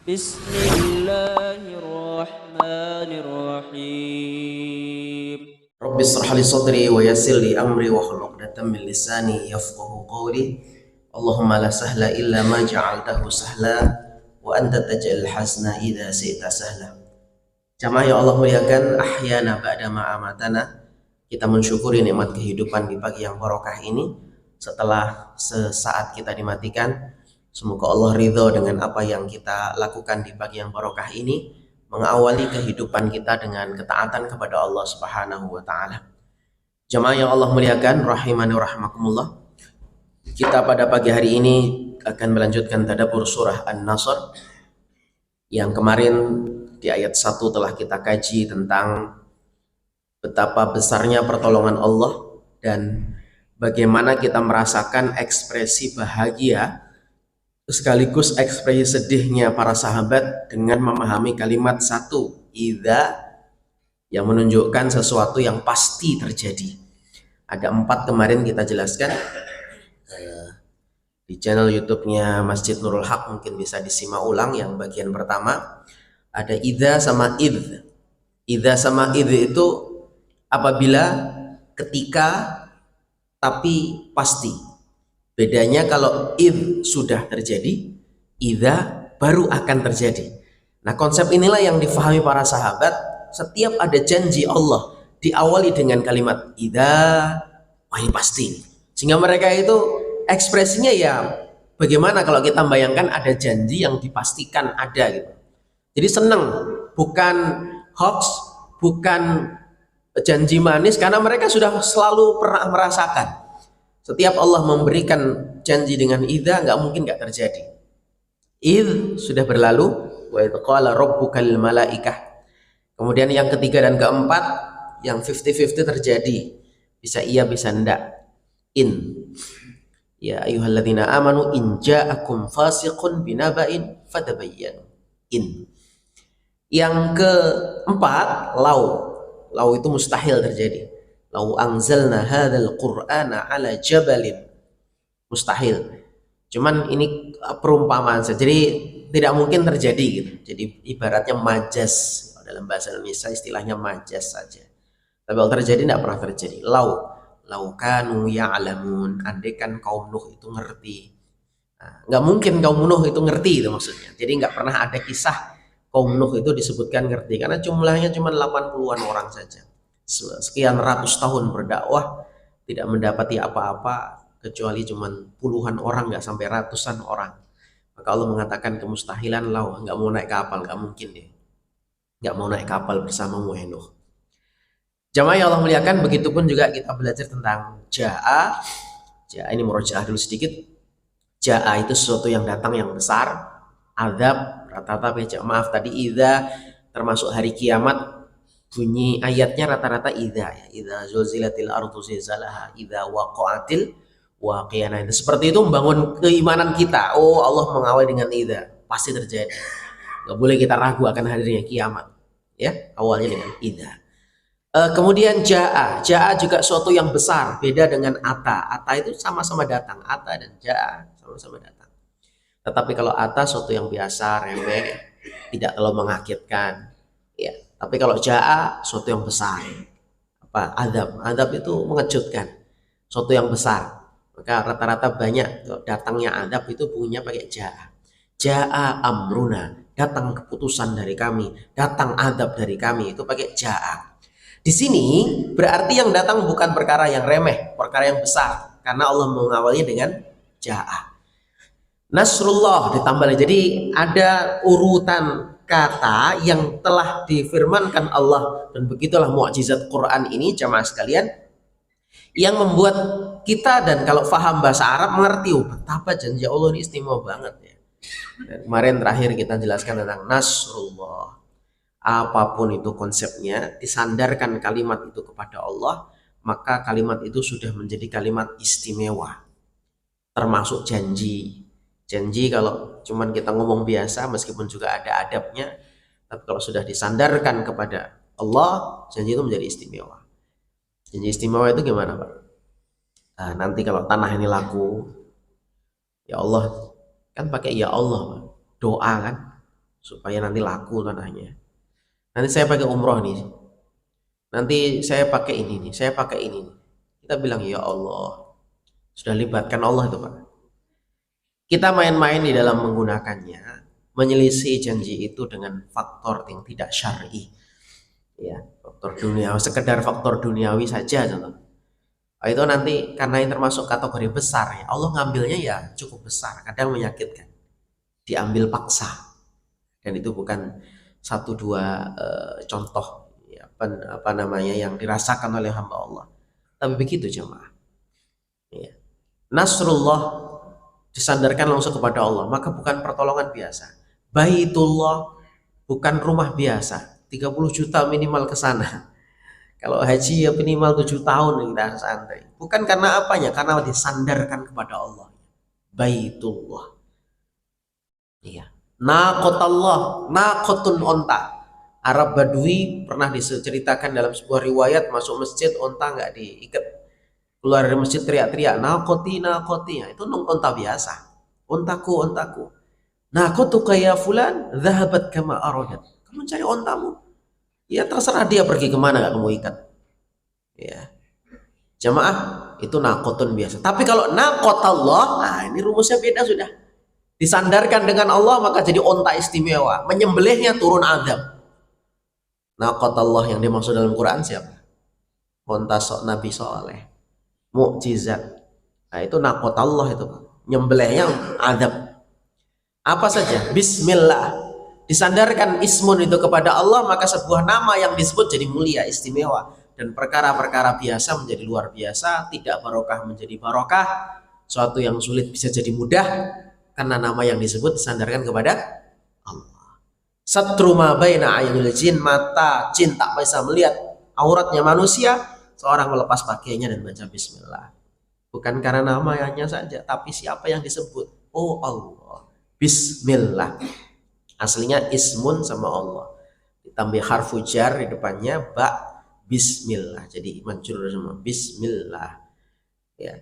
Bismillahirrahmanirrahim. Rabbi israh li sadri wa yassir li amri wa hlul 'uqdatam min lisani yafqahu qawli. Allahumma la sahla illa ma ja'altahu sahla wa anta taj'al hazna idza syi'ta sahla. Jamaah yang Allah muliakan, ahyana ba'da ma amatana. Kita mensyukuri nikmat kehidupan di pagi yang barokah ini setelah sesaat kita dimatikan. Semoga Allah ridho dengan apa yang kita lakukan di pagi yang barokah ini, mengawali kehidupan kita dengan ketaatan kepada Allah Subhanahu wa taala. Jamaah yang Allah muliakan, rahimani wa rahimakumullah. Kita pada pagi hari ini akan melanjutkan tadabbur surah An-Nasr yang kemarin di ayat 1 telah kita kaji tentang betapa besarnya pertolongan Allah dan bagaimana kita merasakan ekspresi bahagia sekaligus ekspresi sedihnya para sahabat dengan memahami kalimat satu, idza, yang menunjukkan sesuatu yang pasti terjadi. Ada 4 kemarin kita jelaskan di channel YouTube-nya Masjid Nurul Haq, mungkin bisa disimak ulang. Yang bagian pertama ada idza sama idz. Idza sama idz itu apabila, ketika, tapi pasti. Bedanya kalau idz sudah terjadi, idza baru akan terjadi. Nah, konsep inilah yang difahami para sahabat. Setiap ada janji Allah diawali dengan kalimat idza, wah ini pasti. Sehingga mereka itu ekspresinya ya bagaimana kalau kita bayangkan ada janji yang dipastikan ada gitu. Jadi senang, bukan hoax, bukan janji manis, karena mereka sudah selalu pernah merasakan. Setiap Allah memberikan janji dengan idza, nggak mungkin nggak terjadi. Idz sudah berlalu, wa idz qala rabbukal malaikah. Kemudian yang ketiga dan keempat yang 50-50 terjadi, bisa iya bisa enggak. In, ya ayyuhalladzina amanu in ja'akum fasiqun binaba'in fatabayyanu. In. Yang keempat, lau itu mustahil terjadi. Lau anzalna hadzal qur'ana ala jabalin, mustahil. Cuman ini perumpamaan saja, jadi tidak mungkin terjadi gitu. Jadi ibaratnya majas, dalam bahasa Indonesia istilahnya majas saja. Tapi kalau terjadi tidak pernah terjadi. Lau kanu ya'lamun, andaikan kaum Nuh itu ngerti. Nah, nggak mungkin kaum Nuh itu ngerti, itu maksudnya. Jadi nggak pernah ada kisah kaum Nuh itu disebutkan ngerti, karena jumlahnya cuma 80-an orang saja. Sekian ratus tahun berdakwah tidak mendapati apa-apa kecuali cuma puluhan orang, nggak sampai ratusan orang. Maka Allah mengatakan kemustahilan, lau nggak mau naik kapal, nggak mungkin deh, nggak mau naik kapal bersama Nuh. Jamaah yang Allah muliakan, begitupun juga kita belajar tentang jaa. Jaa ini murojaah dulu sedikit. Jaa itu sesuatu yang datang yang besar. Azab rata-rata maaf tadi idza termasuk hari kiamat. Bunyi ayatnya rata-rata idza, ya. Idza zulzilatil ardu zilzalaha, idza waqa'atil waqi'ah. Itu seperti itu membangun keimanan kita. Oh, Allah mengawali dengan idza, pasti terjadi. Enggak boleh kita ragu akan hadirnya kiamat. Ya, awalnya dengan idza. Kemudian jaa juga suatu yang besar, beda dengan ata. Ata itu sama-sama datang, ata dan jaa sama-sama datang. Tetapi kalau ata suatu yang biasa, remeh, tidak terlalu mengagetkan, ya. Tapi kalau jaa suatu yang besar, apa adab itu mengejutkan, suatu yang besar. Maka rata-rata banyak datangnya adab itu bunyinya pakai jaa amruna, datang keputusan dari kami, datang adab dari kami, itu pakai jaa. Di sini berarti yang datang bukan perkara yang remeh, perkara yang besar, karena Allah mengawalnya dengan jaa. Nasrullah ditambah, jadi ada urutan kata yang telah difirmankan Allah, dan begitulah mukjizat Quran ini jamaah sekalian, yang membuat kita, dan kalau paham bahasa Arab mengerti betapa janji Allah ini istimewa banget ya. Dan kemarin terakhir kita jelaskan tentang Nasrullah. Apapun itu konsepnya, disandarkan kalimat itu kepada Allah, maka kalimat itu sudah menjadi kalimat istimewa, termasuk janji. Janji kalau cuman kita ngomong biasa, meskipun juga ada adabnya, tapi kalau sudah disandarkan kepada Allah, janji itu menjadi istimewa. Janji istimewa itu gimana, Pak? Nah, nanti kalau tanah ini laku, ya Allah, kan pakai ya Allah, Pak. Doa kan, supaya nanti laku tanahnya. Nanti saya pakai umroh nih, nanti saya pakai ini nih, saya pakai ini nih. Kita bilang ya Allah, sudah libatkan Allah itu Pak. Kita main-main di dalam menggunakannya, menyelisih janji itu dengan faktor yang tidak syar'i, ya faktor duniawi, sekedar faktor duniawi saja contoh. Itu nanti karena ini termasuk kategori besar ya, Allah ngambilnya ya cukup besar, kadang menyakitkan, diambil paksa, dan itu bukan satu dua contoh ya, apa namanya yang dirasakan oleh hamba Allah, tapi begitu jemaah ya. Nasrullah disandarkan langsung kepada Allah, maka bukan pertolongan biasa. Baitullah bukan rumah biasa, 30 juta minimal ke sana. Kalau haji ya minimal 7 tahun kita santai. Bukan karena apanya, karena disandarkan kepada Allah. Baitullah. Iya. Naqatallah, naqatun onta. Arab Badui pernah diceritakan dalam sebuah riwayat, masuk masjid onta nggak diikat, keluar dari masjid teriak-teriak naqati naqati, itu onta biasa, ontaku ontaku. Naqatuka ya fulan dhahabat kama aradat, kamu cari ontamu ya terserah dia pergi kemana, nggak kamu ikat ya jamaah. Itu naqatun biasa. Tapi kalau naqatallah, nah ini rumusnya beda sudah. Disandarkan dengan Allah maka jadi onta istimewa, menyembelihnya turun azab. Naqatallah yang dimaksud dalam Quran siapa? Onta Nabi Soleh, mukjizat. Nah itu naqatallah, itu nyembelihnya azab. Apa saja bismillah, disandarkan ismun itu kepada Allah, maka sebuah nama yang disebut jadi mulia, istimewa, dan perkara-perkara biasa menjadi luar biasa, tidak barokah menjadi barokah, suatu yang sulit bisa jadi mudah karena nama yang disebut disandarkan kepada Allah. Satru ma baina ayunil jin, mata jin tak bisa melihat auratnya manusia, seorang melepas pakaiannya dan baca bismillah. Bukan karena namanya saja, tapi siapa yang disebut. Oh Allah, bismillah. Aslinya ismun sama Allah, ditambah harfu jar di depannya, ba, bismillah, jadi majrur sama bismillah ya.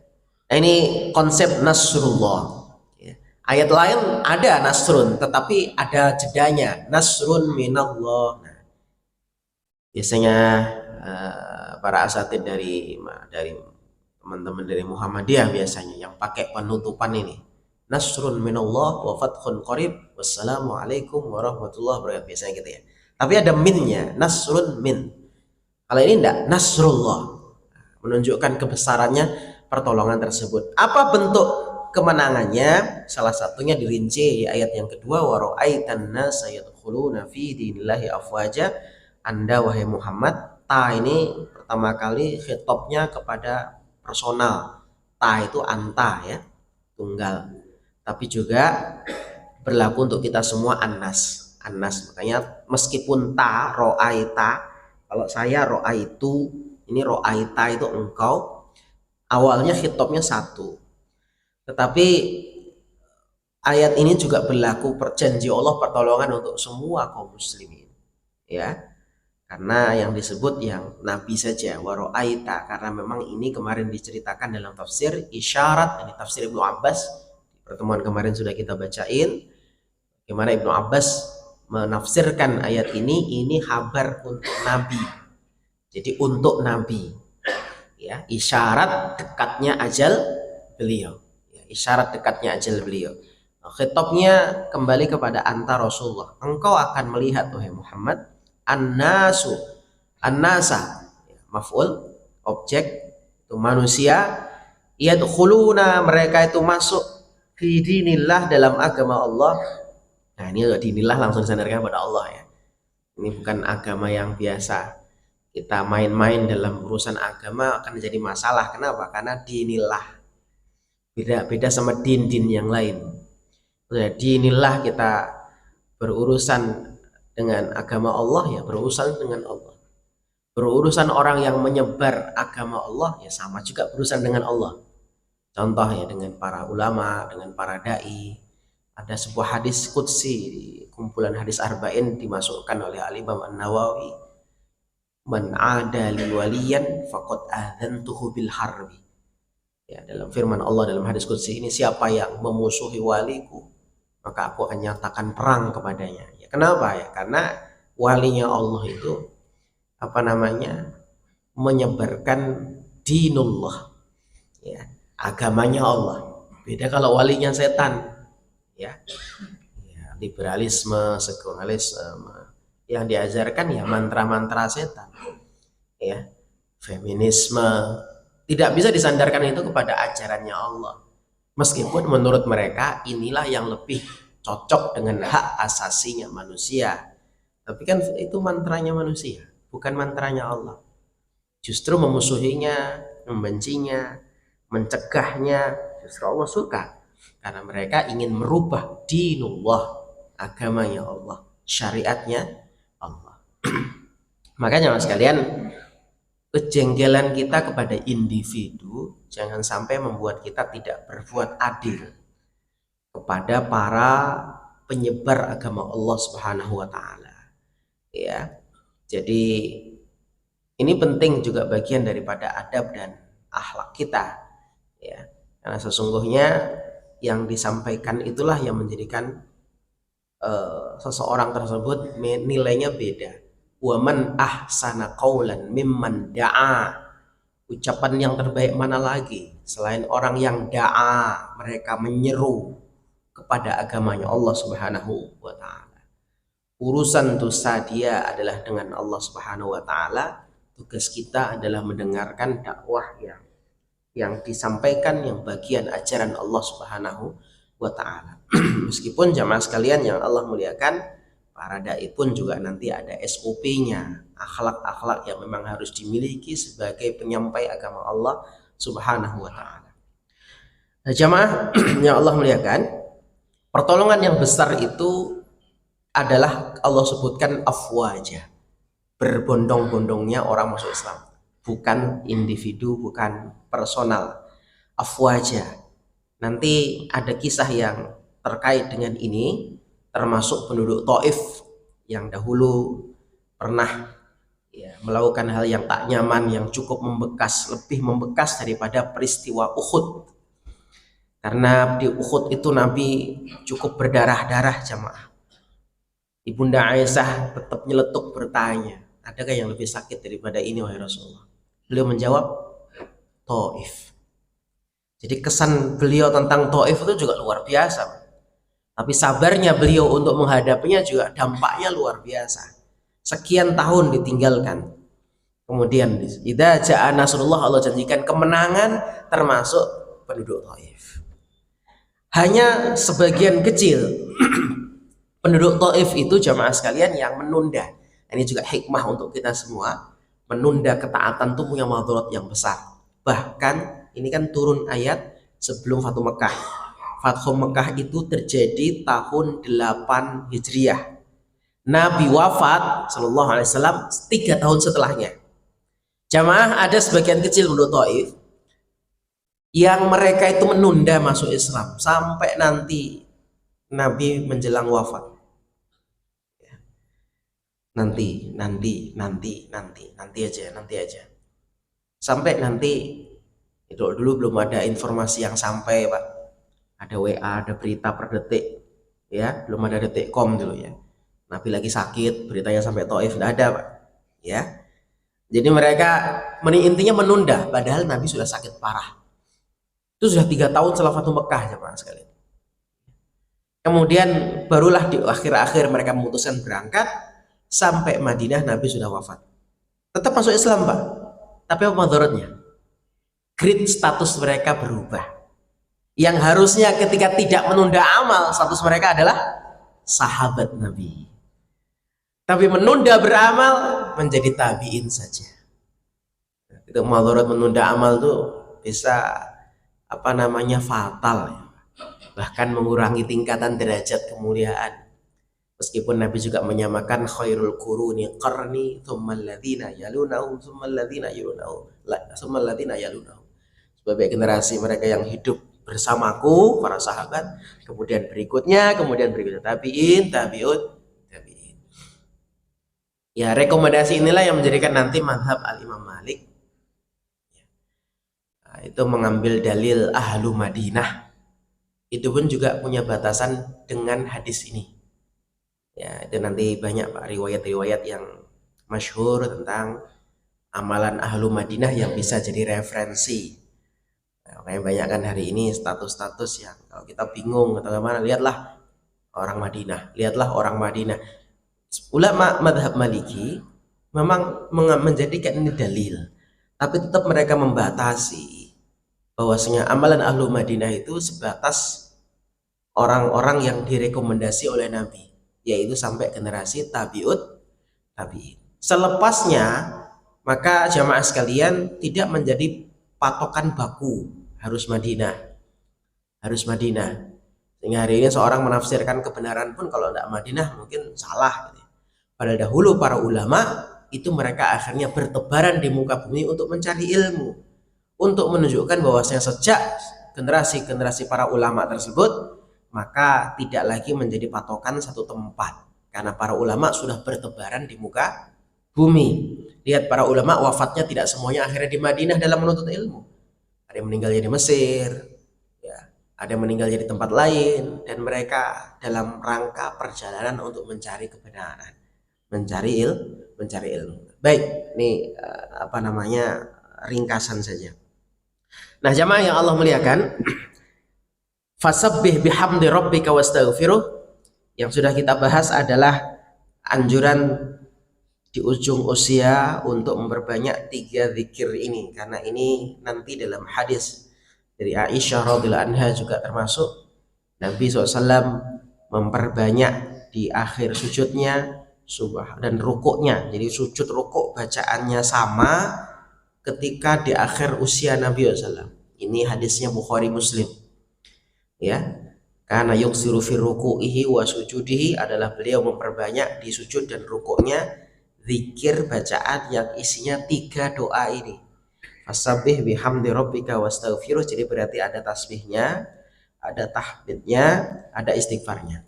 Nah, ini konsep nasrullah. Ayat lain ada nasrun, tetapi ada jedanya, nasrun minallah. Nah, biasanya para asatid dari teman-teman dari Muhammadiyah biasanya yang pakai penutupan ini, nasrun minallah wa fathun qarib wassalamualaikum warahmatullahi wabarakatuh, biasanya gitu ya. Tapi ada minnya, nasrun min. Kalau ini enggak, nasrullah, menunjukkan kebesarannya pertolongan tersebut. Apa bentuk kemenangannya? Salah satunya dirinci di ayat yang kedua, wa ra'aitan nasa yadkhuluna fi dinillahi afwaja. Anda wahai Muhammad, ta ini pertama kali khitabnya kepada personal, ta itu anta ya, tunggal, tapi juga berlaku untuk kita semua, annas. Makanya meskipun ta ra'aita, kalau saya ra'aitu, ini ra'aita itu engkau, awalnya khitabnya satu. Tetapi ayat ini juga berlaku perjanji Allah pertolongan untuk semua kaum muslimin ya, karena yang disebut yang Nabi saja waro'aita, karena memang ini kemarin diceritakan dalam tafsir isyarat, ini tafsir Ibnu Abbas. Pertemuan kemarin sudah kita bacain bagaimana Ibnu Abbas menafsirkan ayat ini kabar untuk Nabi, jadi untuk Nabi ya, isyarat dekatnya ajal beliau, isyarat dekatnya ajal beliau. Nah, khitabnya kembali kepada anta Rasulullah, engkau akan melihat wahai Muhammad, annasu, annasa maf'ul, objek itu manusia, yadkhuluna, mereka itu masuk, fi dinillah, dalam agama Allah. Nah ini dinillah langsung disandarkan pada Allah ya, ini bukan agama yang biasa. Kita main-main dalam urusan agama akan jadi masalah. Kenapa? Karena dinillah beda sama din yang lain. Dinillah kita berurusan dengan agama Allah ya, berurusan dengan Allah. Berurusan orang yang menyebar agama Allah ya sama juga berurusan dengan Allah. Contoh ya, dengan para ulama, dengan para dai. Ada sebuah hadis qudsi di kumpulan hadis arba'in dimasukkan oleh Al-Imam An-Nawawi, man adali waliyan faqad adzantuhu bil harbi. Ya, dalam firman Allah dalam hadis qudsi ini, siapa yang memusuhi waliku maka aku akan nyatakan perang kepadanya ya. Kenapa ya? Karena walinya Allah itu menyebarkan dinullah, ya, agamanya Allah. Beda kalau walinya setan, ya, liberalisme, sekulerisme, yang diajarkan ya mantra-mantra setan, ya, feminisme, tidak bisa disandarkan itu kepada ajarannya Allah. Meskipun menurut mereka inilah yang lebih cocok dengan hak asasinya manusia, tapi kan itu mantranya manusia, bukan mantranya Allah. Justru memusuhinya, membencinya, mencegahnya, justru Allah suka, karena mereka ingin merubah dinullah, agamanya Allah, syariatnya Allah. Makanya mas sekalian, kejengkelan kita kepada individu jangan sampai membuat kita tidak berbuat adil kepada para penyebar agama Allah Subhanahu wa taala. Ya. Jadi ini penting juga bagian daripada adab dan akhlak kita, ya. Karena sesungguhnya yang disampaikan itulah yang menjadikan seseorang tersebut nilainya beda. Waman ahsana qaulan mimman da'a. Ucapan yang terbaik mana lagi selain orang yang da'a, mereka menyeru kepada agamanya Allah Subhanahu wa taala. Urusan dosa dia adalah dengan Allah Subhanahu wa taala. Tugas kita adalah mendengarkan dakwah yang disampaikan, yang bagian ajaran Allah Subhanahu wa taala. Meskipun jamaah sekalian yang Allah muliakan, para dai pun juga nanti ada SOP-nya, akhlak-akhlak yang memang harus dimiliki sebagai penyampai agama Allah Subhanahu wa taala. Nah, jamaah yang Allah muliakan, pertolongan yang besar itu adalah Allah sebutkan afwaja, berbondong-bondongnya orang masuk Islam, bukan individu, bukan personal. Afwaja. Nanti ada kisah yang terkait dengan ini, termasuk penduduk Taif yang dahulu pernah melakukan hal yang tak nyaman, yang cukup membekas, lebih membekas daripada peristiwa Uhud. Karena di Uhud itu Nabi cukup berdarah-darah jamaah. Ibunda Aisyah tetap nyeletuk bertanya, adakah yang lebih sakit daripada ini wahai Rasulullah? Beliau menjawab, Taif. Jadi kesan beliau tentang Taif itu juga luar biasa. Tapi sabarnya beliau untuk menghadapinya juga dampaknya luar biasa. Sekian tahun ditinggalkan. Kemudian idza jaa nasrullah, Allah janjikan kemenangan termasuk penduduk Taif. Hanya sebagian kecil penduduk Taif itu jamaah sekalian yang menunda. Ini juga hikmah untuk kita semua. Menunda ketaatan itu punya madharat yang besar. Bahkan ini kan turun ayat sebelum Fathu Mekah. Fathu Mekah itu terjadi tahun 8 Hijriah. Nabi wafat sallallahu alaihi wasallam 3 tahun setelahnya. Jamaah, ada sebagian kecil penduduk Taif yang mereka itu menunda masuk Islam sampai nanti Nabi menjelang wafat. Nanti aja. Sampai nanti itu dulu belum ada informasi yang sampai, Pak. Ada WA, ada berita per detik, ya, belum ada detik.com dulu ya. Nabi lagi sakit, beritanya sampai Taif tidak ada, Pak. Ya. Jadi mereka intinya menunda, padahal Nabi sudah sakit parah. Itu sudah 3 tahun setelah Fathu Mekah, jemaah sekalian. Kemudian barulah di akhir-akhir mereka memutuskan berangkat, sampai Madinah Nabi sudah wafat. Tetap masuk Islam, Pak. Tapi apa madharatnya? Grade status mereka berubah. Yang harusnya ketika tidak menunda amal, status mereka adalah sahabat Nabi. Tapi menunda beramal menjadi tabiin saja. Itu madharat menunda amal tuh bisa fatal ya. Bahkan mengurangi tingkatan derajat kemuliaan. Meskipun Nabi juga menyamakan khairul quruni qarni tsummal ladzina yalunahum tsummal ladzina yalunahum tsummal ladzina yalunahum. Sebagai generasi mereka yang hidup bersamaku, para sahabat, kemudian berikutnya tabiin. Ya, rekomendasi inilah yang menjadikan nanti mazhab Al-Imam Malik itu mengambil dalil ahlu Madinah. Itu pun juga punya batasan dengan hadis ini. Ya, itu nanti banyak Pak riwayat-riwayat yang masyhur tentang amalan ahlu Madinah yang bisa jadi referensi. Nah, makanya banyak kan hari ini status-status yang kalau kita bingung atau gimana, lihatlah orang Madinah, lihatlah orang Madinah. Ulama madhab Maliki memang menjadikan ini dalil, tapi tetap mereka membatasi bahwasanya amalan ahlu Madinah itu sebatas orang-orang yang direkomendasi oleh Nabi, yaitu sampai generasi tabi'in. Selepasnya maka jamaah sekalian tidak menjadi patokan baku harus Madinah, harus Madinah. Sehingga hari ini seorang menafsirkan kebenaran pun kalau tidak Madinah mungkin salah gitu. Padahal dahulu para ulama itu mereka akhirnya bertebaran di muka bumi untuk mencari ilmu, untuk menunjukkan bahwasanya sejak generasi-generasi para ulama tersebut maka tidak lagi menjadi patokan satu tempat, karena para ulama sudah bertebaran di muka bumi. Lihat para ulama wafatnya tidak semuanya akhirnya di Madinah dalam menuntut ilmu. Ada yang meninggalnya di Mesir, ya, ada yang meninggalnya di tempat lain, dan mereka dalam rangka perjalanan untuk mencari kebenaran, mencari ilmu. Baik, ini apa namanya, ringkasan saja. Nah, jamaah yang Allah muliakan, fasabbih bihamdi rabbika wastaghfiruh, yang sudah kita bahas adalah anjuran di ujung usia untuk memperbanyak 3 zikir ini, karena ini nanti dalam hadis dari Aisyah radhiyallahu anha juga termasuk Nabi SAW memperbanyak di akhir sujudnya dan rukuknya. Jadi sujud rukuk bacaannya sama ketika di akhir usia Nabi SAW. Ini hadisnya Bukhari Muslim, ya. Karena yuksiru fi ruku'ihi wa sujudihi, adalah beliau memperbanyak di sujud dan rukuknya zikir bacaan yang isinya 3 doa ini. Fasabbih bihamdi rabbika wastaghfiruh, jadi berarti ada tasbihnya, ada tahmidnya, ada istighfarnya.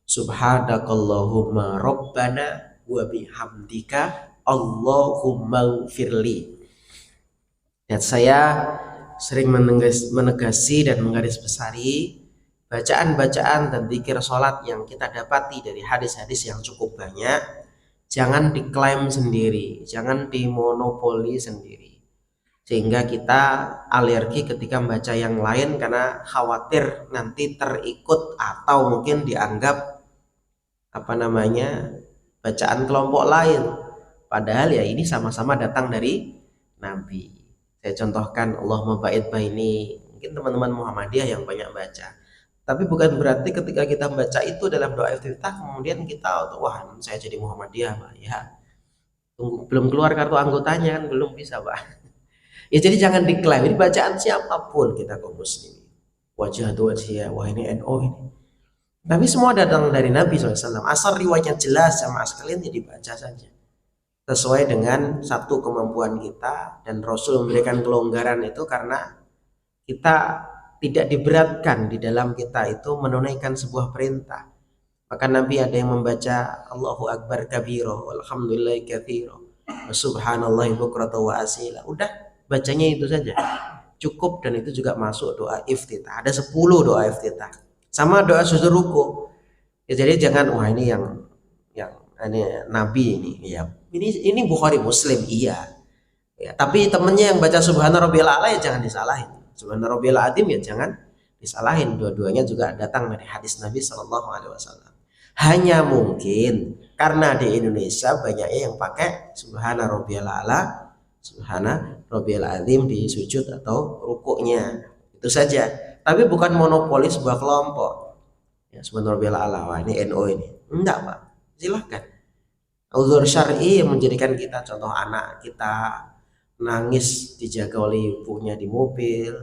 Subhanakallahumma rabbana wa bihamdika Allahumma firli. Dan saya sering menegasi dan menggarisbesari bacaan-bacaan dan zikir sholat yang kita dapati dari hadis-hadis yang cukup banyak, jangan diklaim sendiri, jangan dimonopoli sendiri, sehingga kita alergi ketika membaca yang lain karena khawatir nanti terikut atau mungkin dianggap apa namanya, bacaan kelompok lain, padahal ya ini sama-sama datang dari Nabi. Saya contohkan Allahumma ba'id baini, mungkin teman-teman Muhammadiyah yang banyak baca, tapi bukan berarti ketika kita baca itu dalam doa iftitah kemudian kita, wah saya jadi Muhammadiyah Pak, ya tunggu, belum keluar kartu anggotanya kan, belum bisa Pak. Ya jadi jangan diklaim, ini bacaan siapapun kita kaum muslim, wajah dua wajah, wah ini NO ini, tapi semua datang dari Nabi SAW. Asal riwayatnya jelas sama sekalian, ya dibaca saja sesuai dengan satu kemampuan kita, dan Rasul memberikan kelonggaran itu karena kita tidak diberatkan di dalam kita itu menunaikan sebuah perintah. Maka Nabi ada yang membaca Allahu Akbar kabiro walhamdulillahi katsiro wa subhanallahi bukratan wa asila, udah bacanya itu saja cukup, dan itu juga masuk doa iftitah. Ada 10 doa iftitah sama doa sujud ruku. Ya, jadi jangan wah ini yang ini Nabi ini, ya ini Bukhari Muslim, iya ya, tapi temennya yang baca subhana rabbiyal a'la ya jangan disalahin, subhana rabbiyal azim ya jangan disalahin. Dua-duanya juga datang dari hadis Nabi Shallallahu Alaihi Wasallam. Hanya mungkin karena di Indonesia banyaknya yang pakai subhana rabbiyal a'la, subhana rabbiyal azim di sujud atau rukuknya, itu saja. Tapi bukan monopoli sebuah kelompok. Ya, subhana rabbiyal a'la, wah ini NO ini. Enggak Pak, silahkan. Uzur syar'i yang menjadikan kita, contoh anak kita nangis dijaga oleh ibunya di mobil,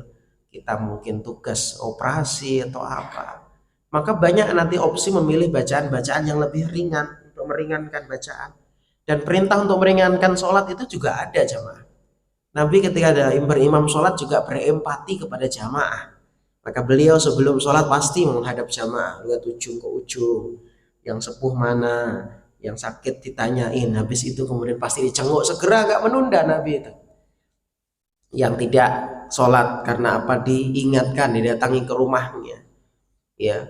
kita mungkin tugas operasi atau apa, maka banyak nanti opsi memilih bacaan-bacaan yang lebih ringan untuk meringankan bacaan. Dan perintah untuk meringankan sholat itu juga ada jamaah. Nabi ketika ada berimam sholat juga berempati kepada jamaah, maka beliau sebelum sholat pasti menghadap jamaah, lihat ujung ke ujung, yang sepuh mana, yang sakit ditanyain, habis itu kemudian pasti dicenguk segera, gak menunda Nabi itu. Yang tidak sholat karena apa, diingatkan, didatangi ke rumahnya, ya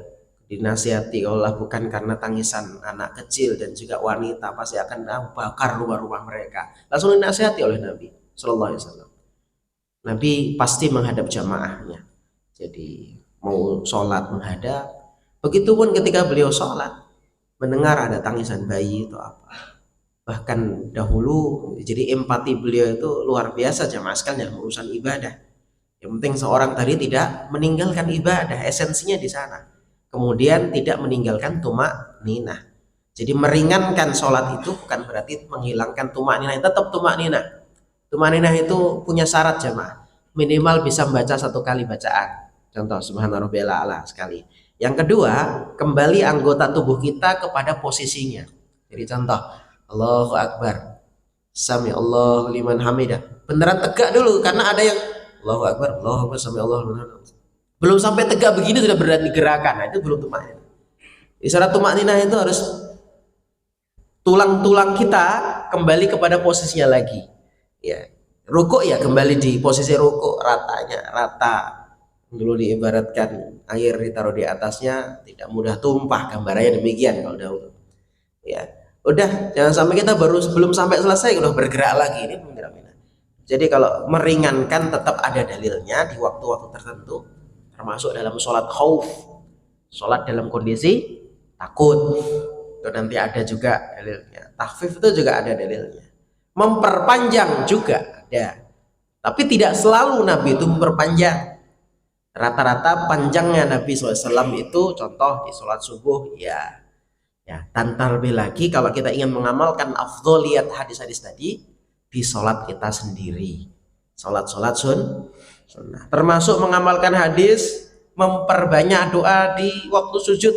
dinasihati, Allah bukan karena tangisan anak kecil dan juga wanita pasti akan bakar rumah-rumah mereka. Langsung dinasihati oleh Nabi Sallallahu Alaihi Wasallam. Nabi pasti menghadap jamaahnya. Jadi mau sholat menghadap. Begitupun ketika beliau sholat mendengar ada tangisan bayi itu apa. Bahkan dahulu jadi empati beliau itu luar biasa jamaah sekalian dalam urusan ibadah. Yang penting seorang tadi tidak meninggalkan ibadah, esensinya di sana. Kemudian tidak meninggalkan tumak ninah. Jadi meringankan sholat itu bukan berarti menghilangkan tumak ninah, tetap tumak ninah. Tumak ninah itu punya syarat jamaah, minimal bisa membaca 1 kali bacaan. Contoh subhana rabbiyal a'la sekali. Yang kedua, kembali anggota tubuh kita kepada posisinya. Jadi contoh, Allahu Akbar, Sami Allahu liman hamidah. Beneran tegak dulu, karena ada yang Allahu Akbar, Sami Allahu liman hamidah. Belum sampai tegak begini sudah berani gerakan. Nah, itu belum tumak ninah. Isyarat tumak ninah itu harus tulang-tulang kita kembali kepada posisinya lagi. Ya, rukuk ya kembali di posisi rukuk, ratanya rata. Dulu diibaratkan air ditaruh di atasnya tidak mudah tumpah, gambarannya demikian kalau dahulu. Ya, udah jangan sampai kita belum sampai selesai udah bergerak lagi, ini penggerak. Jadi kalau meringankan tetap ada dalilnya di waktu-waktu tertentu, termasuk dalam sholat khauf, sholat dalam kondisi takut, itu nanti ada juga dalilnya. Takhfif itu juga ada dalilnya. Memperpanjang juga ada, tapi tidak selalu Nabi itu memperpanjang. Rata-rata panjangnya Nabi SAW itu contoh di sholat subuh ya. Dan terlebih lagi kalau kita ingin mengamalkan afdholiyat hadis-hadis tadi di sholat kita sendiri, sholat sunnah, termasuk mengamalkan hadis memperbanyak doa di waktu sujud,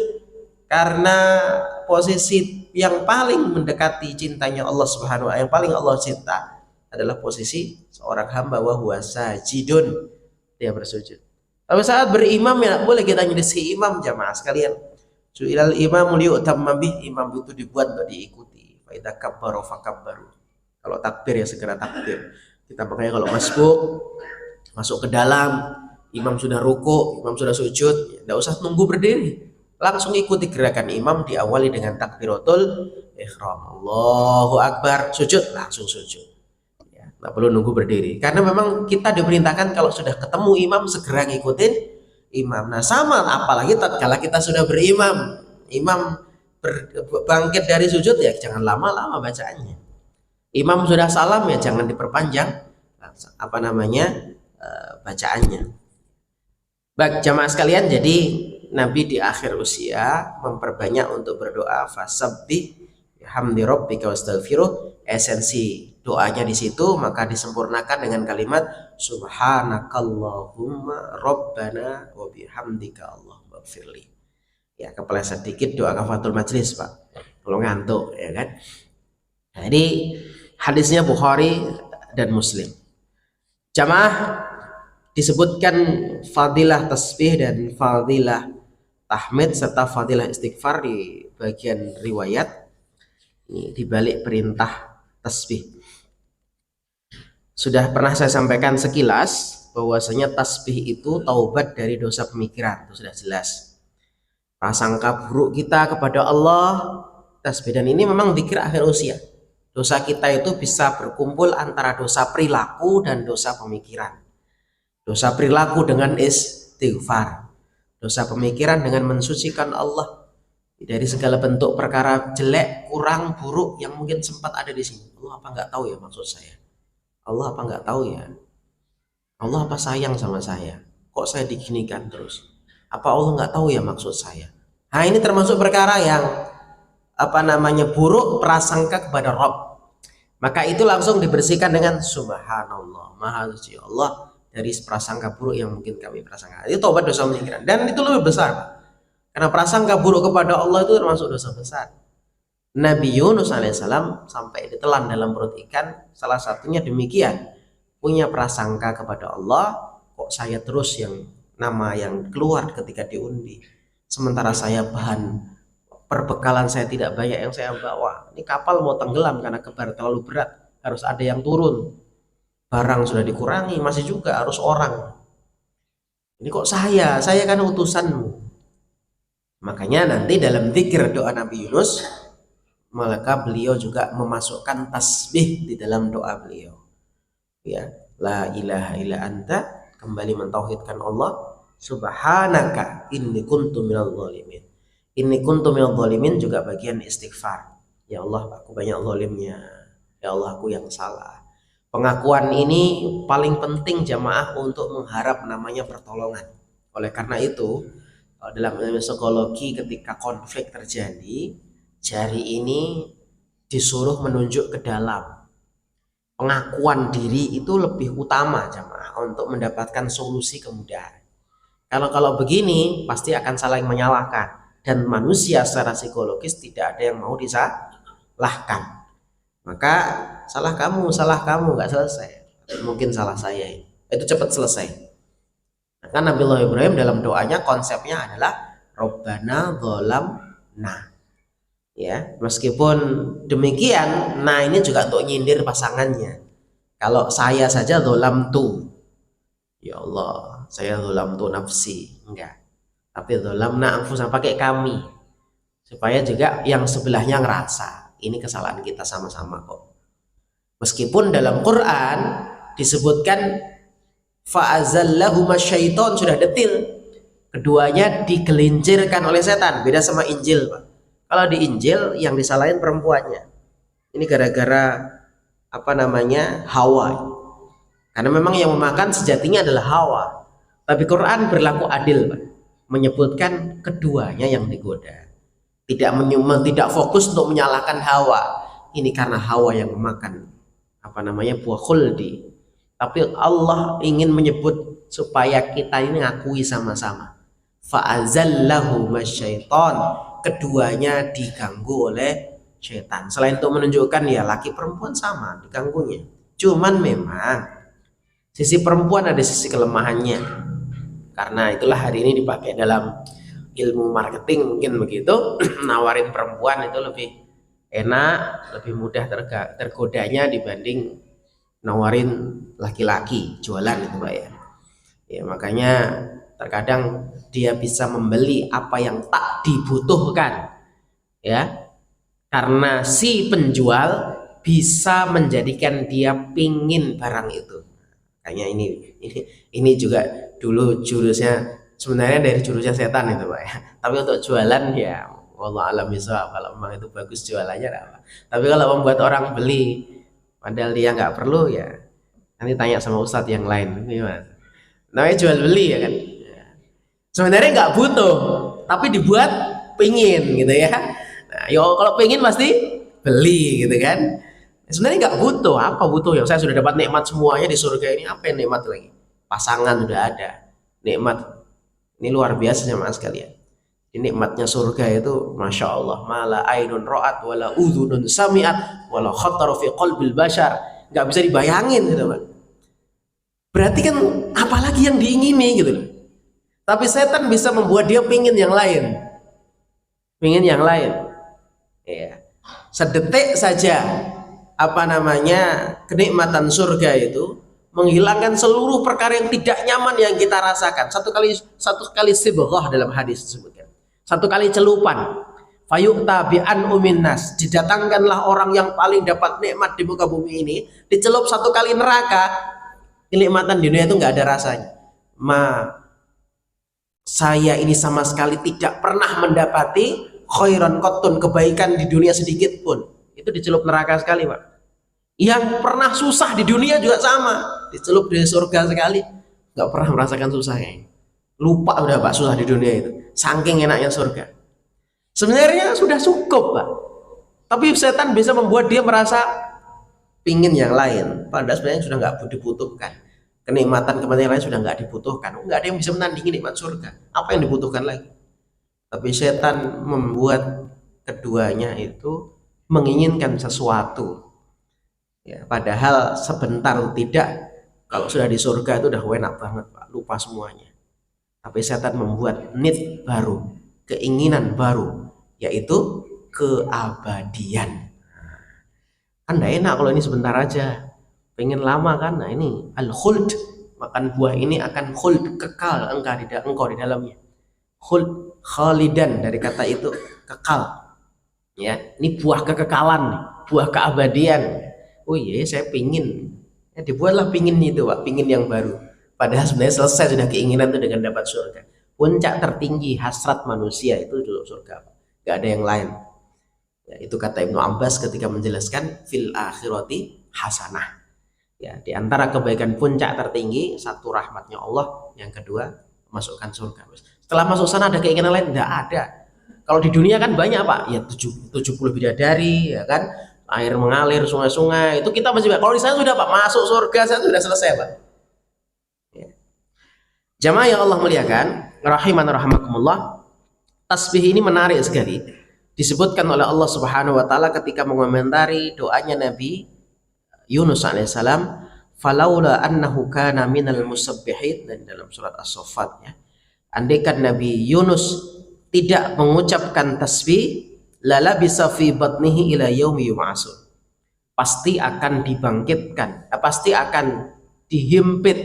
karena posisi yang paling mendekati cintanya Allah Subhanahu wa ta'ala, yang paling Allah cinta adalah posisi seorang hamba wa huwa sajidun, dia bersujud. Tapi saat berimam ya boleh kita nyelisi imam jamaah sekalian. Su'ilal imam liyu'tamma bih, imam itu dibuat untuk diikuti. Fa idza kabbaru fakabbaru. Kalau takbir ya segera takbir. Kita makanya kalau masuk ke dalam, imam sudah ruku, imam sudah sujud, tidak usah nunggu berdiri. Langsung ikuti gerakan imam, diawali dengan takbiratul ihram. Allahu Akbar, sujud, langsung sujud. Nggak perlu nunggu berdiri, karena memang kita diperintahkan kalau sudah ketemu imam segera ngikutin imam. Nah sama, apalagi tatkala kita sudah berimam, imam bangkit dari sujud ya jangan lama-lama bacaannya. Imam sudah salam ya jangan diperpanjang bacaannya. Baik jamaah sekalian, jadi Nabi di akhir usia memperbanyak untuk berdoa, fasabbih bihamdi rabbika wastaghfiruh. Esensi doanya di situ maka disempurnakan dengan kalimat subhanakallahumma rabbana wa bihamdika allahumma ighfirli. Ya kepeleset dikit doa kafatul majlis Pak, kalau ngantuk ya kan. Jadi hadisnya Bukhari dan Muslim. Jamaah, disebutkan fadilah tasbih dan fadilah tahmid serta fadilah istighfar di bagian riwayat ini di balik perintah tasbih. Sudah pernah saya sampaikan sekilas bahwasanya tasbih itu taubat dari dosa pemikiran, itu sudah jelas. Prasangka buruk kita kepada Allah, tasbih, dan ini memang zikir akhir usia. Dosa kita itu bisa berkumpul antara dosa perilaku dan dosa pemikiran. Dosa perilaku dengan istighfar, dosa pemikiran dengan mensucikan Allah dari segala bentuk perkara jelek, kurang, buruk yang mungkin sempat ada di sini. Allah apa nggak tahu ya maksud saya? Allah apa nggak tahu ya? Allah apa sayang sama saya? Kok saya diginikan terus? Apa Allah nggak tahu ya maksud saya? Nah ini termasuk perkara yang buruk prasangka kepada Rabb. Maka itu langsung dibersihkan dengan subhanallah, maha suci Allah dari prasangka buruk yang mungkin kami prasangka. Itu taubat dosa pemikiran, dan itu lebih besar, karena prasangka buruk kepada Allah itu termasuk dosa besar. Nabi Yunus alaihissalam sampai ditelan dalam perut ikan, salah satunya demikian, punya prasangka kepada Allah, kok saya terus yang nama yang keluar ketika diundi, sementara saya bahan perbekalan saya tidak banyak yang saya bawa. Ini kapal mau tenggelam karena kebar terlalu berat, harus ada yang turun. Barang sudah dikurangi, masih juga harus orang. Ini kok saya kan utusanmu. Makanya nanti dalam zikir doa Nabi Yunus, maka beliau juga memasukkan tasbih di dalam doa beliau. Ya, la ilaha illa anta, kembali mentauhidkan Allah, subhanaka inni kuntu minadh dhalimin. Inni kuntu minadh dhalimin juga bagian istighfar. Ya Allah, aku banyak zalimnya. Ya Allah, aku yang salah. Pengakuan ini paling penting jamaah untuk mengharap namanya pertolongan. Oleh karena itu, dalam ilmu psikologi ketika konflik terjadi, jari ini disuruh menunjuk ke dalam. Pengakuan diri itu lebih utama jamaah untuk mendapatkan solusi kemudahan. Kalau begini pasti akan saling menyalahkan, dan manusia secara psikologis tidak ada yang mau disalahkan. Maka salah kamu nggak selesai, mungkin salah saya itu cepat selesai. Maka Nabiullah Ibrahim dalam doanya konsepnya adalah Robbana dzalamna. Ya, meskipun demikian, nah ini juga untuk nyindir pasangannya. Kalau saya saja dzalamtu, ya Allah, saya dzalamtu nafsi, enggak. Tapi dzalamna anfusana, pakai kami, supaya juga yang sebelahnya ngerasa ini kesalahan kita sama-sama kok. Meskipun dalam Quran disebutkan fa'azallahuma syaiton, sudah detil, keduanya digelincirkan oleh setan. Beda sama Injil, Pak. Kalau di Injil yang disalahin perempuannya. Ini gara-gara Hawa. Karena memang yang memakan sejatinya adalah Hawa. Tapi Quran berlaku adil, Pak. Menyebutkan keduanya yang digoda. Tidak fokus untuk menyalahkan Hawa. Ini karena Hawa yang memakan buah khuldi. Tapi Allah ingin menyebut supaya kita ini ngakui sama-sama. Fa'azallahu masyaiton, keduanya diganggu oleh syaitan. Selain untuk menunjukkan ya laki perempuan sama diganggunya. Cuman memang sisi perempuan ada sisi kelemahannya. Karena itulah hari ini dipakai dalam ilmu marketing mungkin begitu. Nawarin perempuan itu lebih enak, lebih mudah tergodanya dibanding nawarin laki-laki jualan itu, Pak ya. Ya makanya terkadang dia bisa membeli apa yang tak dibutuhkan, ya, karena si penjual bisa menjadikan dia pingin barang itu. Kayaknya ini juga dulu jurusnya, sebenarnya dari jurusnya setan itu, Pak ya. Tapi untuk jualan ya wallah alam bisawab, kalau memang itu bagus jualannya apa. Tapi kalau membuat orang beli padahal dia nggak perlu, ya nanti tanya sama ustadz yang lain. Ini mas, namanya jual beli ya kan. Sebenarnya nggak butuh, tapi dibuat pingin gitu ya. Nah, kalau pingin pasti beli gitu kan. Sebenarnya nggak butuh, apa butuh ya? Saya sudah dapat nikmat semuanya di surga ini, apa yang nikmat lagi? Pasangan sudah ada, nikmat ini luar biasa sama sekalian. Nikmatnya surga itu masya Allah, mala ainun ro'at wala udhunun sami'at wala khatar fi qalbil bashar, nggak bisa dibayangin gitu, Pak. Berarti kan apalagi yang diingini gitu loh. Tapi setan bisa membuat dia pingin yang lain, ya. Sedetik saja kenikmatan surga itu menghilangkan seluruh perkara yang tidak nyaman yang kita rasakan. Satu kali sibghah dalam hadis disebutkan, satu kali celupan, fayu'ta bi'an uminnas, didatangkanlah orang yang paling dapat nikmat di muka bumi ini, dicelup satu kali neraka, kenikmatan di dunia itu nggak ada rasanya. Saya ini sama sekali tidak pernah mendapati khairan qattun, kebaikan di dunia sedikit pun. Itu dicelup neraka sekali, Pak. Yang pernah susah di dunia juga sama, dicelup di surga sekali, nggak pernah merasakan susahnya. Lupa udah Pak susah di dunia itu, saking enaknya surga. Sebenarnya sudah cukup, Pak. Tapi setan bisa membuat dia merasa pingin yang lain, padahal sebenarnya sudah nggak dibutuhkan. Kenikmatan lain sudah nggak dibutuhkan, nggak ada yang bisa menandingi nikmat surga. Apa yang dibutuhkan lagi? Tapi setan membuat keduanya itu menginginkan sesuatu, ya, padahal sebentar tidak. Kalau sudah di surga itu udah enak banget, Pak, lupa semuanya. Tapi setan membuat need baru, keinginan baru, yaitu keabadian. Kan nggak enak kalau ini sebentar aja, pengen lama kan. Nah ini al-khuld, makan buah ini akan khuld, kekal engkau di dalamnya. Khuld, Khalidan dari kata itu kekal. Ya, ini buah kekekalan, buah keabadian. Oh iya, saya pingin. Ya, dibuatlah pingin itu, Pak, pingin yang baru. Padahal sebenarnya selesai sudah keinginan itu dengan dapat surga. Puncak tertinggi hasrat manusia itu dulu surga, Pak. Gak ada yang lain. Ya, itu kata Ibnu Abbas ketika menjelaskan fil akhirati hasanah. Ya, di antara kebaikan puncak tertinggi, satu rahmatnya Allah, yang kedua masukkan surga. Setelah masuk sana ada keinginan lain? Tidak ada. Kalau di dunia kan banyak, Pak, ya 70 bidadari, ya kan, air mengalir, sungai-sungai, itu kita masih. Kalau di sana sudah, Pak, masuk surga, saya sudah selesai, Pak. Ya. Jamaah yang Allah muliakan, rahiman rahimakumullah, tasbih ini menarik sekali. Disebutkan oleh Allah Subhanahu wa taala ketika mengomentari doanya Nabi Yunus alaihissalam, falaula annahu kana minal musabbihin, dan dalam surat As-Saffat, ya. Andaikan Nabi Yunus tidak mengucapkan tasbih, lala bisa fi batnihi ila yaumi yub'atsun. Pasti akan dibangkitkan, pasti akan dihimpit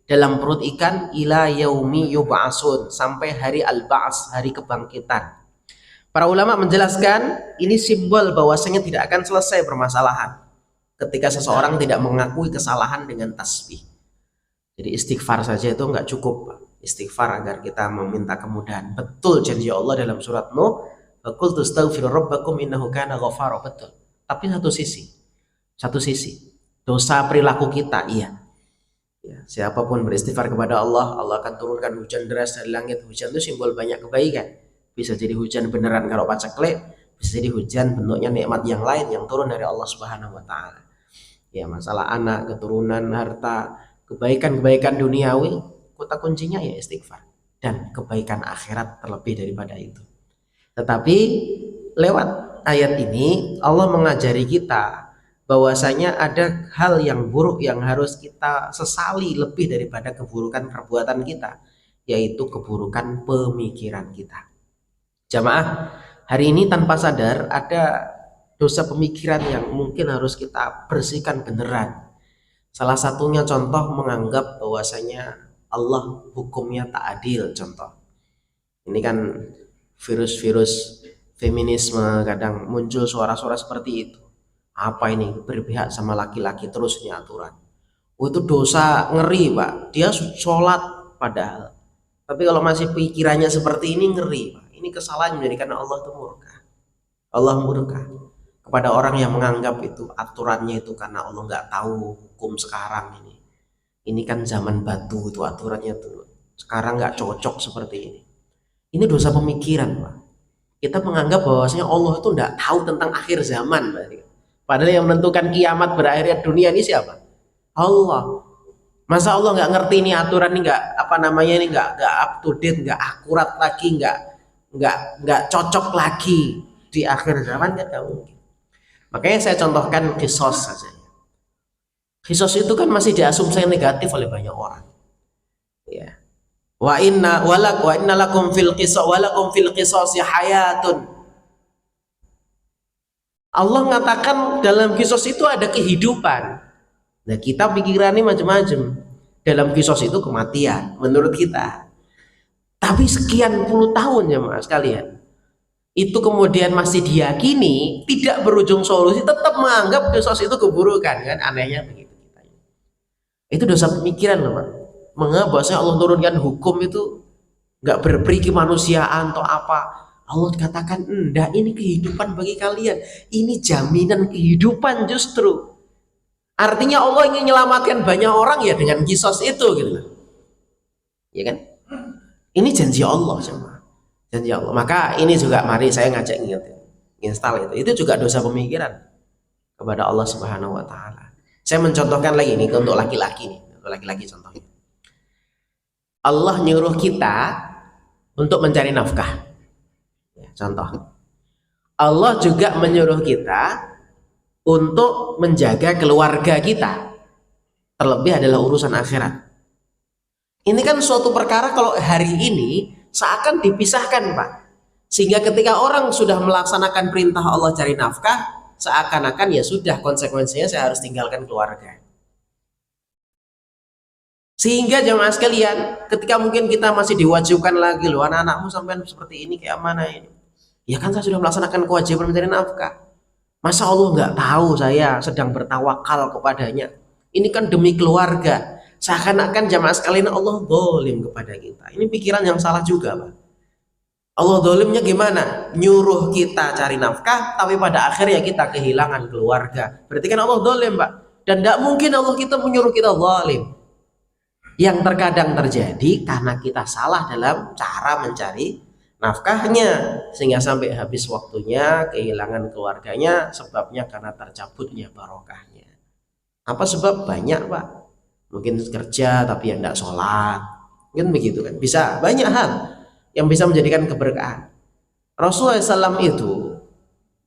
dalam perut ikan ila yaumi yub'atsun, sampai hari al-ba'ts, hari kebangkitan. Para ulama menjelaskan ini simbol bahwasanya tidak akan selesai permasalahan ketika seseorang tidak mengakui kesalahan dengan tasbih. Jadi istighfar saja itu nggak cukup, Pak. Istighfar agar kita meminta kemudahan. Betul janji Allah dalam surat Nuh, faqultu astaghfiru rabbakum innahu kana ghafara. Betul. Tapi satu sisi dosa perilaku kita, iya. Ya, siapapun beristighfar kepada Allah, Allah akan turunkan hujan deras dari langit. Hujan itu simbol banyak kebaikan. Bisa jadi hujan beneran kalau paceklik, bisa jadi hujan bentuknya nikmat yang lain yang turun dari Allah Subhanahu wa taala. Ya, masalah anak, keturunan, harta, kebaikan-kebaikan duniawi, kata kuncinya ya istighfar, dan kebaikan akhirat terlebih daripada itu. Tetapi lewat ayat ini Allah mengajari kita bahwasanya ada hal yang buruk yang harus kita sesali lebih daripada keburukan perbuatan kita, yaitu keburukan pemikiran kita. Jamaah, hari ini tanpa sadar ada dosa pemikiran yang mungkin harus kita bersihkan beneran. Salah satunya contoh menganggap bahwasanya Allah hukumnya tak adil, contoh. Ini kan virus-virus feminisme, kadang muncul suara-suara seperti itu. Apa ini, berpihak sama laki-laki terus ini aturan. Oh, itu dosa ngeri, Pak. Dia sholat padahal. Tapi kalau masih pikirannya seperti ini, ngeri, Pak. Ini kesalahan menjadikan Allah itu murka. Allah murka kepada orang yang menganggap itu aturannya itu karena Allah nggak tahu hukum sekarang ini. Ini kan zaman batu itu aturannya tuh. Sekarang nggak cocok seperti ini. Ini dosa pemikiran, Pak. Kita menganggap bahwasanya Allah itu nggak tahu tentang akhir zaman, Pak. Padahal yang menentukan kiamat berakhirnya dunia ini siapa? Allah. Masa Allah nggak ngerti ini aturan ini, nggak up to date, nggak akurat lagi, nggak cocok lagi di akhir zaman, kan nggak mungkin. Makanya saya contohkan kisos saja. Kisos itu kan masih diasumsi negatif oleh banyak orang. Ya. Wa inna lakum fil qisas hayatun. Allah mengatakan dalam kisos itu ada kehidupan. Nah, kita pikirannya macam-macam. Dalam kisos itu kematian menurut kita. Tapi sekian puluh tahun ya Mas sekalian, itu kemudian masih diyakini tidak berujung solusi, tetap menganggap kisos itu keburukan, kan anehnya begitu. Itu dosa pemikiran loh, Pak. Menganggap bahwasanya Allah turunkan hukum itu nggak berperi kemanusiaan atau apa. Allah katakan enggak, ini kehidupan bagi kalian, ini jaminan kehidupan justru. Artinya Allah ingin menyelamatkan banyak orang ya dengan kisos itu gitu. Ya kan? Ini janji Allah sama. Janji Allah. Maka ini juga mari saya ngajak install itu. Itu juga dosa pemikiran kepada Allah Subhanahu wa taala. Saya mencontohkan lagi nih untuk laki-laki nih, untuk laki-laki contohnya. Allah nyuruh kita untuk mencari nafkah. Ya, contoh. Allah juga menyuruh kita untuk menjaga keluarga kita. Terlebih adalah urusan akhirat. Ini kan suatu perkara kalau hari ini seakan dipisahkan, Pak. Sehingga ketika orang sudah melaksanakan perintah Allah cari nafkah, seakan-akan ya sudah konsekuensinya saya harus tinggalkan keluarga. Sehingga jamaah sekalian, ketika mungkin kita masih diwajibkan lagi loh, anak-anakmu sampai seperti ini kayak mana ini? Ya kan saya sudah melaksanakan kewajiban mencari nafkah. Masa Allah nggak tahu saya sedang bertawakal kepadanya? Ini kan demi keluarga. Seakan-akan jamaah sekalian Allah zalim kepada kita. Ini pikiran yang salah juga, Pak. Allah zalimnya gimana? Nyuruh kita cari nafkah, tapi pada akhirnya kita kehilangan keluarga. Berarti kan Allah zalim, Pak. Dan tidak mungkin Allah kita menyuruh kita zalim. Yang terkadang terjadi karena kita salah dalam cara mencari nafkahnya, sehingga sampai habis waktunya kehilangan keluarganya, sebabnya karena tercabutnya barokahnya. Apa sebab? Banyak, Pak. Mungkin kerja tapi yang tidak sholat, kan begitu kan, bisa banyak hal yang bisa menjadikan keberkahan. Rasulullah SAW itu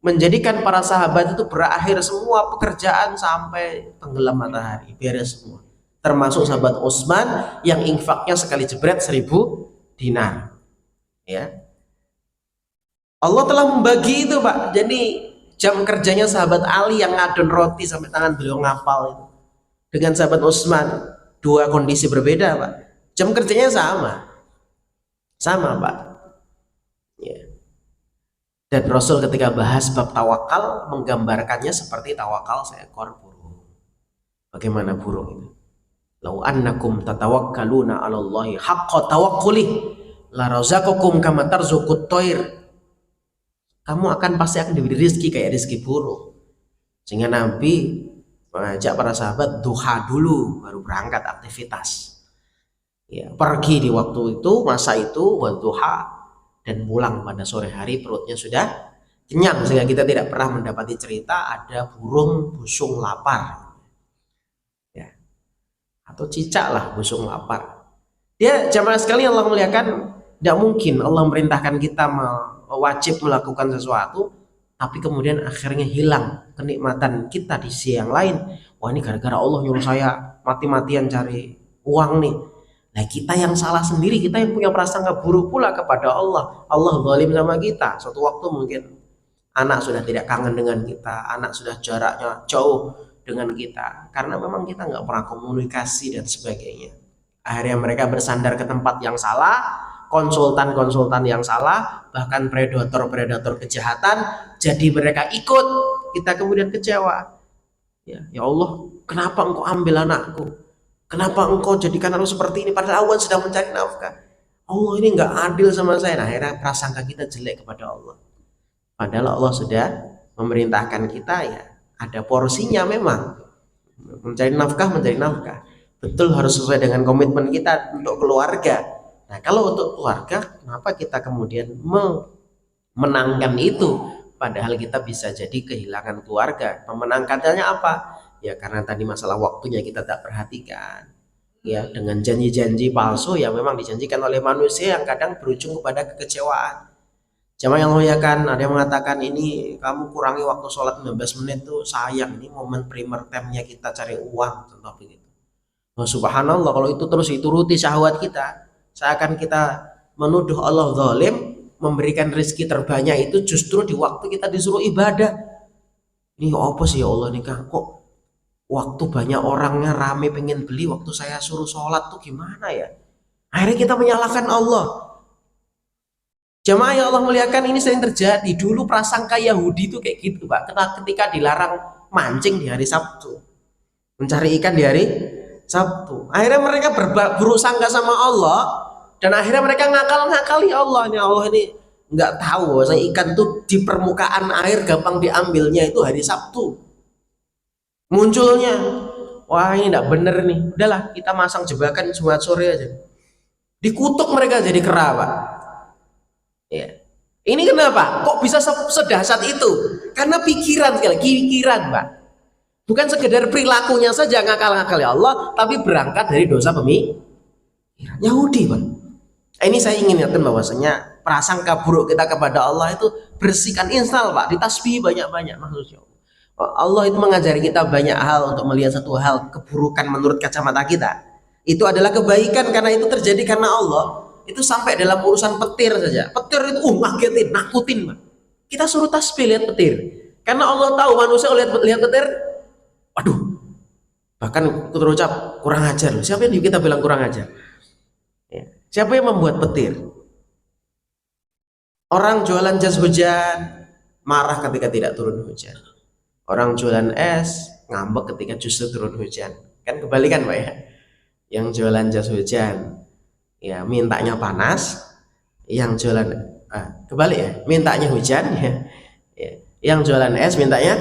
menjadikan para sahabat itu berakhir semua pekerjaan sampai tenggelam matahari, beres semua, termasuk sahabat Utsman yang infaknya sekali jebret 1000 dinar. Ya, Allah telah membagi itu, Pak. Jadi jam kerjanya sahabat Ali yang ngadon roti sampai tangan beliau ngapal itu, dengan sahabat Utsman, dua kondisi berbeda, Pak. Jam kerjanya sama, Pak. Ya. Dan Rasul ketika bahas bab tawakal menggambarkannya seperti tawakal seekor burung. Bagaimana burung itu? Lau annakum tatawakkaluna 'alallahi haqqa tawakkuli la razaqakum kama tarzuqut thair. Kamu pasti akan diberi rezeki kayak rezeki burung. Sehingga Nabi mengajak para sahabat duha dulu baru berangkat aktivitas. Ya, pergi di waktu itu, masa itu buat duha, dan pulang pada sore hari perutnya sudah kenyang, sehingga kita tidak pernah mendapati cerita ada burung busung lapar. Ya. Atau cicak lah busung lapar. Dia jamaah sekalian Allah muliakan, tidak mungkin Allah merintahkan kita wajib melakukan sesuatu tapi kemudian akhirnya hilang kenikmatan kita di sisi yang lain. Wah, ini gara-gara Allah nyuruh saya mati-matian cari uang nih. Nah, kita yang salah sendiri, kita yang punya prasangka buruk pula kepada Allah. Allah zalim sama kita. Suatu waktu mungkin anak sudah tidak kangen dengan kita, anak sudah jaraknya jauh dengan kita, karena memang kita nggak pernah komunikasi dan sebagainya. Akhirnya mereka bersandar ke tempat yang salah, konsultan-konsultan yang salah, bahkan predator-predator kejahatan, jadi mereka ikut, kita kemudian kecewa. Ya Allah, kenapa engkau ambil anakku? Kenapa engkau jadikan aku seperti ini? Padahal awan sedang mencari nafkah. Allah ini nggak adil sama saya. Nah, akhirnya prasangka kita jelek kepada Allah. Padahal Allah sudah memerintahkan kita, ya ada porsinya memang. Mencari nafkah. Betul, harus sesuai dengan komitmen kita untuk keluarga. Nah, kalau untuk keluarga, kenapa kita kemudian memenangkan itu? Padahal kita bisa jadi kehilangan keluarga. Memenangkannya apa? Ya karena tadi masalah waktunya kita tak perhatikan. Ya, dengan janji-janji palsu yang memang dijanjikan oleh manusia yang kadang berujung kepada kekecewaan. Jamaah yang muliakan, ada yang mengatakan ini kamu kurangi waktu sholat 15 menit tuh sayang, ini momen primer time-nya kita cari uang, contoh begitu. Nah, subhanallah, kalau itu terus dituruti syahwat kita, seakan kita menuduh Allah zalim, memberikan rezeki terbanyak itu justru di waktu kita disuruh ibadah. Ini apa sih ya Allah nih, kok waktu banyak orangnya rame pengen beli, waktu saya suruh sholat tuh gimana ya? Akhirnya kita menyalahkan Allah. Jamaah yang Allah muliakan, ini sering terjadi. Dulu prasangka Yahudi itu kayak gitu, Pak. Ketika dilarang mancing di hari Sabtu, mencari ikan di hari Sabtu, akhirnya mereka buruk sangka sama Allah, dan akhirnya mereka ngakali Allah. Ini Allah ini nggak tahu bahwa ikan tuh di permukaan air gampang diambilnya itu hari Sabtu. Munculnya, wah ini nggak bener nih, udahlah kita masang jebakan Jumat sore aja. Dikutuk mereka jadi kera, Pak. Ya. Ini kenapa? Kok bisa sedahsyat itu? Karena pikiran, sekali pikiran, Pak. Bukan sekedar perilakunya saja ngakal-ngakal ya Allah, tapi berangkat dari dosa pemikiran Yahudi, Pak. Ini saya ingin ingatkan bahwasanya prasangka buruk kita kepada Allah itu bersihkan, install, Pak, ditasbih banyak-banyak maksudnya. Allah itu mengajari kita banyak hal untuk melihat satu hal keburukan menurut kacamata kita. Itu adalah kebaikan karena itu terjadi karena Allah. Itu sampai dalam urusan petir saja. Petir itu ngagetin, nakutin, Pak. Kita suruh tasbih lihat petir. Karena Allah tahu manusia lihat petir, waduh, Bahkan terucap kurang ajar loh. Siapa yang kita bilang kurang ajar? Ya. Siapa yang membuat petir? Orang jualan jas hujan marah ketika tidak turun hujan. Orang jualan es ngambek ketika justru turun hujan. Kan kebalikan Pak ya. Yang jualan jas hujan ya mintanya panas, yang jualan kebalik ya, mintanya hujan ya. Ya. Yang jualan es mintanya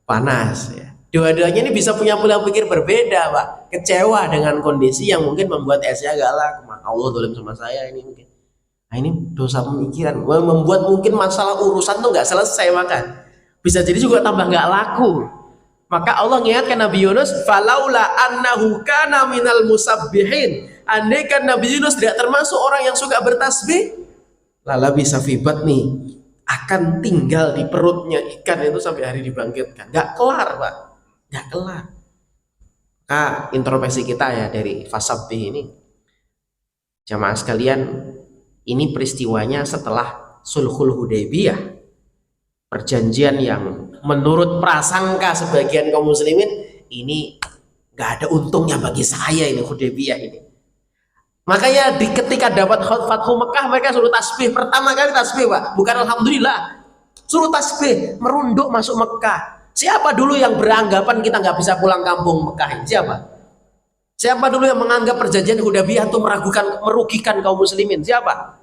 panas ya. Dua-duanya ini bisa punya pola pikir berbeda Pak, kecewa dengan kondisi yang mungkin membuat esnya galak, Allah dolim sama saya ini mungkin. Nah ini dosa pemikiran, membuat mungkin masalah urusan tuh nggak selesai, makan bisa jadi juga tambah nggak laku. Maka Allah mengingatkan Nabi Yunus, falaula annahu kana minal musabbihin, andaikan Nabi Yunus tidak termasuk orang yang suka bertasbih, lala bisa fibat nih, akan tinggal di perutnya ikan itu sampai hari dibangkitkan. Nggak kelar Pak, nggak kelar. Nah introspeksi kita ya dari fasabbih ini, jamaah sekalian, ini peristiwanya setelah Sulhul Hudaybiyah, perjanjian yang menurut prasangka sebagian kaum muslimin ini nggak ada untungnya bagi saya ini Hudaybiyah ini. Makanya ketika dapat Fathu Mekah mereka suruh tasbih, pertama kali tasbih Pak, bukan alhamdulillah, suruh tasbih, merunduk masuk Mekah. Siapa dulu yang beranggapan kita nggak bisa pulang kampung Mekah? Siapa? Siapa dulu yang menganggap perjanjian Hudaybiyah itu merugikan kaum muslimin? Siapa?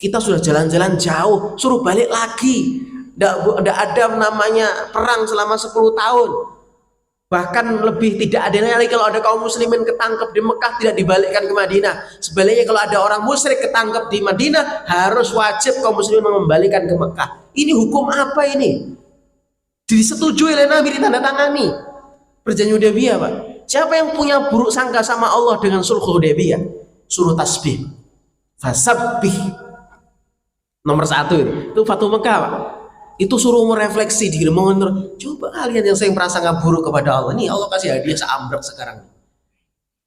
Kita sudah jalan-jalan jauh, suruh balik lagi. Tidak ada namanya perang selama 10 tahun. Bahkan lebih tidak ada lagi kalau ada kaum muslimin ketangkep di Mekah tidak dibalikkan ke Madinah. Sebaliknya kalau ada orang musyrik ketangkep di Madinah harus wajib kaum muslimin mengembalikan ke Mekah. Ini hukum apa ini? Disetujui oleh Nabi, ditandatangani. Perjanjian Hudaybiyah Pak. Siapa yang punya buruk sangka sama Allah dengan sulh Hudaybiyah? Suruh tasbih. Fasabbih. Nomor 1 itu Fathu Mekah Pak. Itu suruh merefleksi diri, coba kalian yang sering prasangka buruk kepada Allah, ini Allah kasih hadiah seambrek sekarang.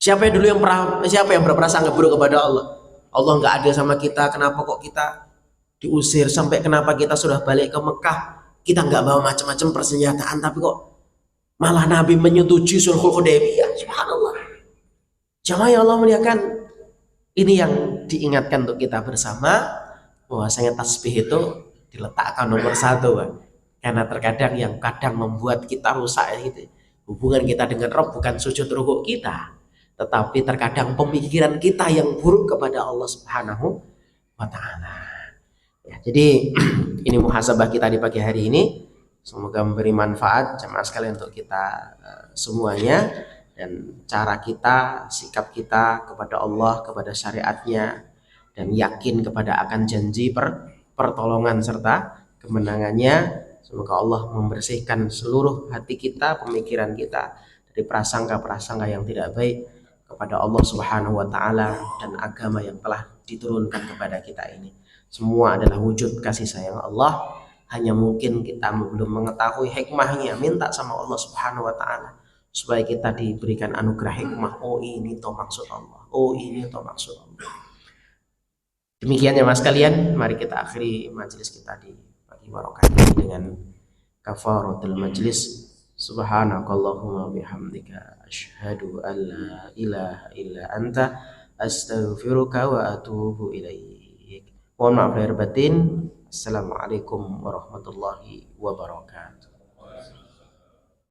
Siapa yang berprasangka buruk kepada Allah? Allah nggak ada sama kita, kenapa kok kita diusir, sampai kenapa kita sudah balik ke Mekah, kita nggak bawa macam-macam persenjataan, tapi kok malah Nabi menyetujui sulhul Hudaybiyah. Subhanallah. Jamaah yang Allah muliakan, ini yang diingatkan untuk kita bersama, bahwasanya tasbih itu diletakkan nomor 1 Pak. Karena terkadang yang kadang membuat kita rusak gitu, hubungan kita dengan Rabb bukan sujud rukuk kita, tetapi terkadang pemikiran kita yang buruk kepada Allah Subhanahu wa Ta'ala ya. Jadi ini muhasabah kita di pagi hari ini, semoga memberi manfaat jamaah sekalian untuk kita semuanya, dan cara kita, sikap kita kepada Allah, kepada syariatnya, dan yakin kepada akan janji pertolongan serta kemenangannya. Semoga Allah membersihkan seluruh hati kita, pemikiran kita dari prasangka-prasangka yang tidak baik kepada Allah Subhanahu wa Ta'ala dan agama yang telah diturunkan kepada kita ini. Semua adalah wujud kasih sayang Allah. Hanya mungkin kita belum mengetahui hikmahnya, minta sama Allah Subhanahu wa Ta'ala supaya kita diberikan anugerah hikmah. Oh ini toh maksud Allah, oh ini toh maksud Allah. Demikian ya mas kalian, mari kita akhiri majelis kita di pagi barokah ini dengan kafaratul majlis. Subhanakallahumma bihamdika asyhadu an la ilaha illa anta astaghfiruka wa atubu ilaik. Mohon maaf lahir batin. Assalamualaikum warahmatullahi wabarakatuh.